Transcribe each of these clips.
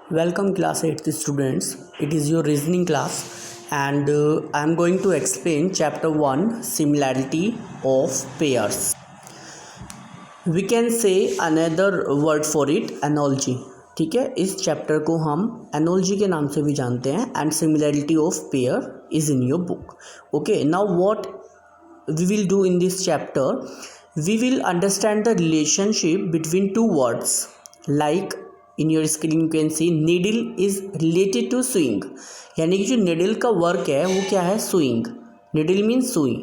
Welcome class 8th students. It is your reasoning class and I am going to explain chapter 1 similarity of pairs. We can say another word for it analogy. ठीक है, इस chapter को हम analogy के नाम से भी जानते हैं and similarity of pair is in your book. Okay, now what we will do in this chapter, we will understand the relationship between two words. Like in your screen you can see needle is related to sewing. यानी कि जो needle का work है वो क्या है, sewing. needle means सुई.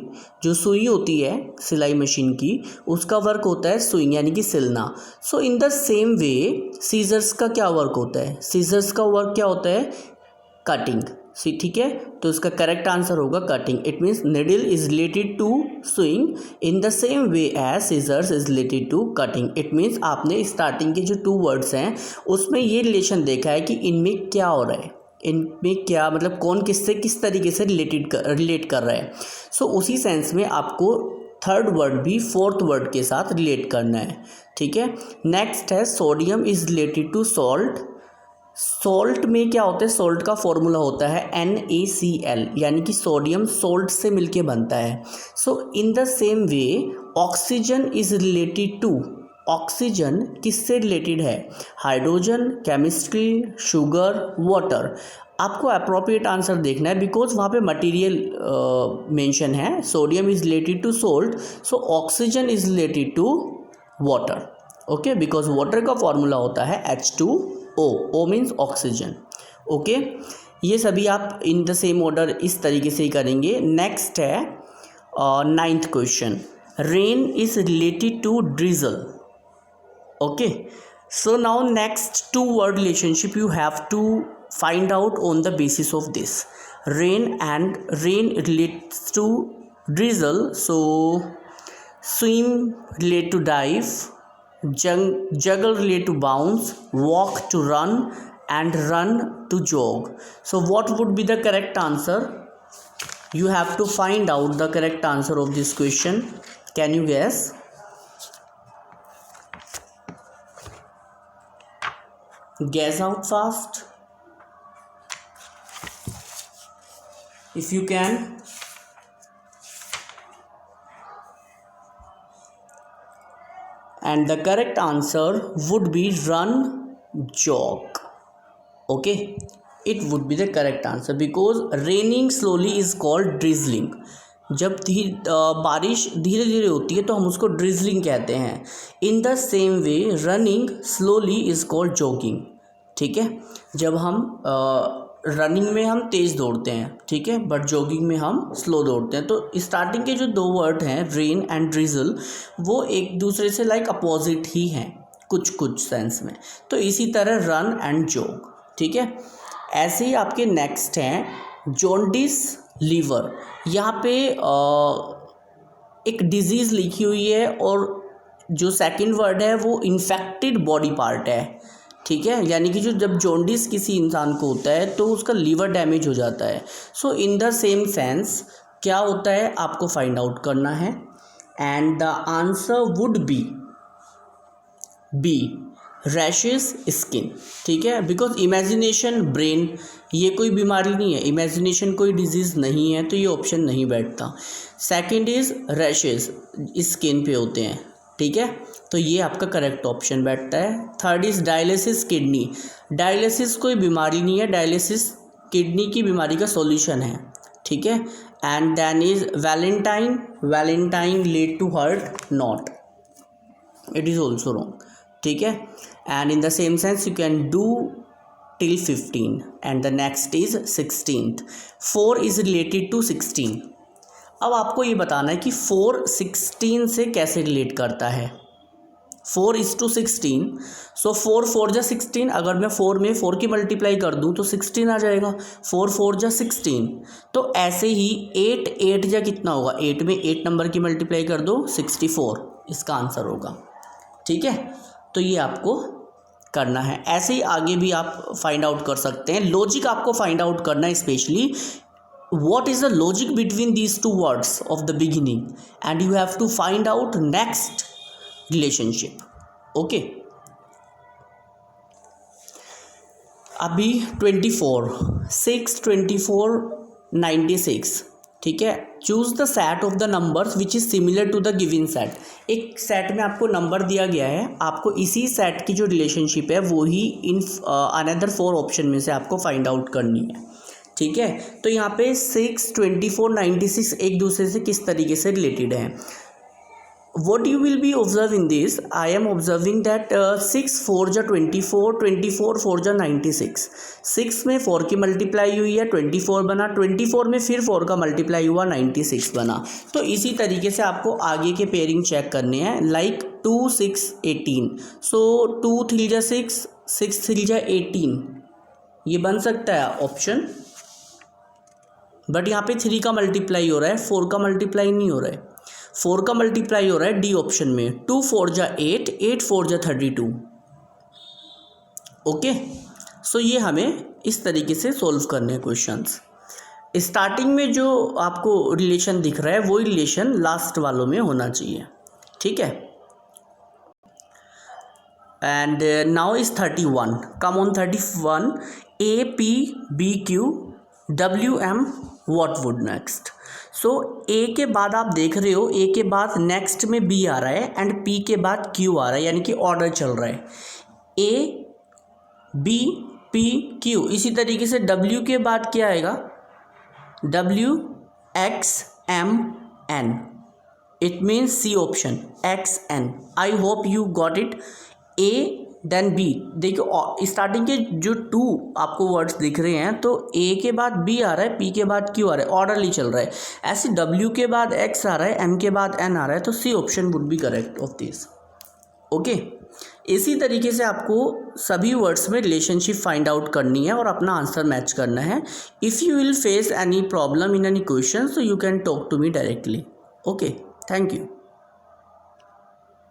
जो सुई होती है सिलाई मशीन की उसका वर्क होता है सुइंग यानी कि सिलना. So in the same way scissors का क्या वर्क होता है, सीजर्स का वर्क क्या होता है, कटिंग. ठीक है, तो इसका करेक्ट आंसर होगा cutting. It means needle is related to sewing in the same way as scissors is related to cutting. It means आपने स्टार्टिंग के जो टू वर्ड्स हैं उसमें ये रिलेशन देखा है कि इनमें क्या हो रहा है, इनमें क्या मतलब कौन किससे किस तरीके से रिलेट कर रहा है. सो उसी सेंस में आपको थर्ड वर्ड भी फोर्थ वर्ड के साथ रिलेट करना है. ठीक है, नेक्स्ट है sodium is related to salt. Salt में क्या होता है, सॉल्ट का फॉर्मूला होता है NaCl यानी कि सोडियम सॉल्ट से मिलके बनता है. So in the same way oxygen is related to, oxygen किससे रिलेटेड है, हाइड्रोजन, केमिस्ट्री, शुगर, वाटर. आपको अप्रोप्रिएट आंसर देखना है बिकॉज वहाँ पे मटेरियल मेंशन है. Sodium is related to salt, so oxygen is related to water. Okay, because water का formula होता है H2O. O means oxygen. Okay, ये सभी आप इन द सेम ऑर्डर इस तरीके से ही करेंगे. नेक्स्ट है 9th question, rain is related to drizzle. Okay, so now next two word relationship you have to find out on the basis of this. Rain and rain relates to drizzle, so swim relate to dive, juggle relate to bounce, walk to run, and run to jog. So what would be the correct answer? You have to find out the correct answer of this question. Can you guess? Guess out fast if you can. And the correct answer would be run, jog. Okay, it would be the correct answer because raining slowly is called drizzling. जब बारिश धीरे धीरे होती है तो हम उसको drizzling कहते हैं. इन the same way running slowly is called jogging. ठीक है, जब हम रनिंग में हम तेज़ दौड़ते हैं, ठीक है, बट जॉगिंग में हम स्लो दौड़ते हैं. तो स्टार्टिंग के जो दो वर्ड हैं रेन एंड ड्रिजल वो एक दूसरे से लाइक अपोजिट ही हैं कुछ सेंस में. तो इसी तरह रन एंड जॉग. ठीक है, ऐसे ही आपके नेक्स्ट हैं जॉन्डिस लीवर. यहाँ पे एक डिजीज़ लिखी हुई है और जो सेकंड वर्ड है वो इन्फेक्टेड बॉडी पार्ट है. ठीक है, यानी कि जो जब जॉन्डिस किसी इंसान को होता है तो उसका लीवर डैमेज हो जाता है. So in the same sense क्या होता है आपको फाइंड आउट करना है and the answer would be rashes skin. ठीक है, बिकॉज इमेजिनेशन ब्रेन ये कोई बीमारी नहीं है, इमेजिनेशन कोई डिजीज़ नहीं है, तो ये ऑप्शन नहीं बैठता. सेकंड इज़ रैशेस स्किन पे होते हैं. ठीक है, तो ये आपका करेक्ट ऑप्शन बैठता है. Third is dialysis kidney. Dialysis कोई बीमारी नहीं है, डायलिसिस किडनी की बीमारी का सॉल्यूशन है. ठीक है, and then is Valentine. Valentine led to hurt not, it is also wrong. ठीक है, and in the same sense you can do till 15 and the next is 16th. 4 is related to 16. अब आपको ये बताना है कि 4 16 से कैसे रिलेट करता है. 4 is to 16, सो 4 4 जा 16. अगर मैं 4 में 4 की मल्टीप्लाई कर दूँ तो 16 आ जाएगा. 4 4 जा 16. तो ऐसे ही 8 8 जा कितना होगा, 8 में 8 नंबर की मल्टीप्लाई कर दो 64 इसका आंसर होगा. ठीक है, तो ये आपको करना है. ऐसे ही आगे भी आप फाइंड आउट कर सकते हैं. लॉजिक आपको फाइंड आउट करना है, specially what is the logic between these two words of the beginning and you have to find out next relationship. Okay, अभी 24, 6, 24, 96, ठीक है। Choose the set of the numbers which is similar to the given set. एक set में आपको number दिया गया है, आपको इसी सेट की जो रिलेशनशिप है वो ही इन अनदर 4 ऑप्शन में से आपको फाइंड आउट करनी है, ठीक है। तो यहाँ पे 6, 24, 96 एक दूसरे से किस तरीके से रिलेटेड हैं। What you will be observing this, I am observing that 6 4 जा 24, 24 4 जा 96, 6 में 4 की मल्टीप्लाई हुई है 24 बना, 24 में फिर 4 का मल्टीप्लाई हुआ 96 बना। तो इसी तरीके से आपको आगे के पेयरिंग चेक करने हैं, लाइक 2 6 18, सो 2 3 जा 6, 6 3 जा 18, ये बन सकता है ऑप्शन, बट यहाँ पे 3 का मल्टीप्लाई हो रहा है, 4 का मल्टीप्लाई नहीं हो रहा है। 4 का मल्टीप्लाई हो रहा है डी ऑप्शन में, 2 4 जा 8, 8 4 जा 32। ओके, सो ये हमें इस तरीके से सॉल्व करने हैं क्वेश्चंस। स्टार्टिंग में जो आपको रिलेशन दिख रहा है वही रिलेशन लास्ट वालों में होना चाहिए, ठीक है। And now is 31, come on 31, A P B Q W M, what would next. So A के बाद आप देख रहे हो, ए के बाद नेक्स्ट में बी आ रहा है एंड पी के बाद क्यू आ रहा है, यानी कि ऑर्डर चल रहा है ए बी पी क्यू। इसी तरीके से डब्ल्यू के बाद क्या आएगा, W X M N, it means C option X N. I hope you got it. A then B, देखिए स्टार्टिंग के जो 2 आपको वर्ड्स दिख रहे हैं, तो ए के बाद बी आ रहा है, पी के बाद क्यू आ रहा है, ऑर्डरली चल रहा है। ऐसे डब्ल्यू के बाद एक्स आ रहा है, एम के बाद एन आ रहा है, तो C option would be correct of this. Okay, इसी तरीके से आपको सभी वर्ड्स में रिलेशनशिप फाइंड आउट करनी है और अपना आंसर मैच करना है। If you will face any problem in any question, so you can talk to me directly. Okay, thank you.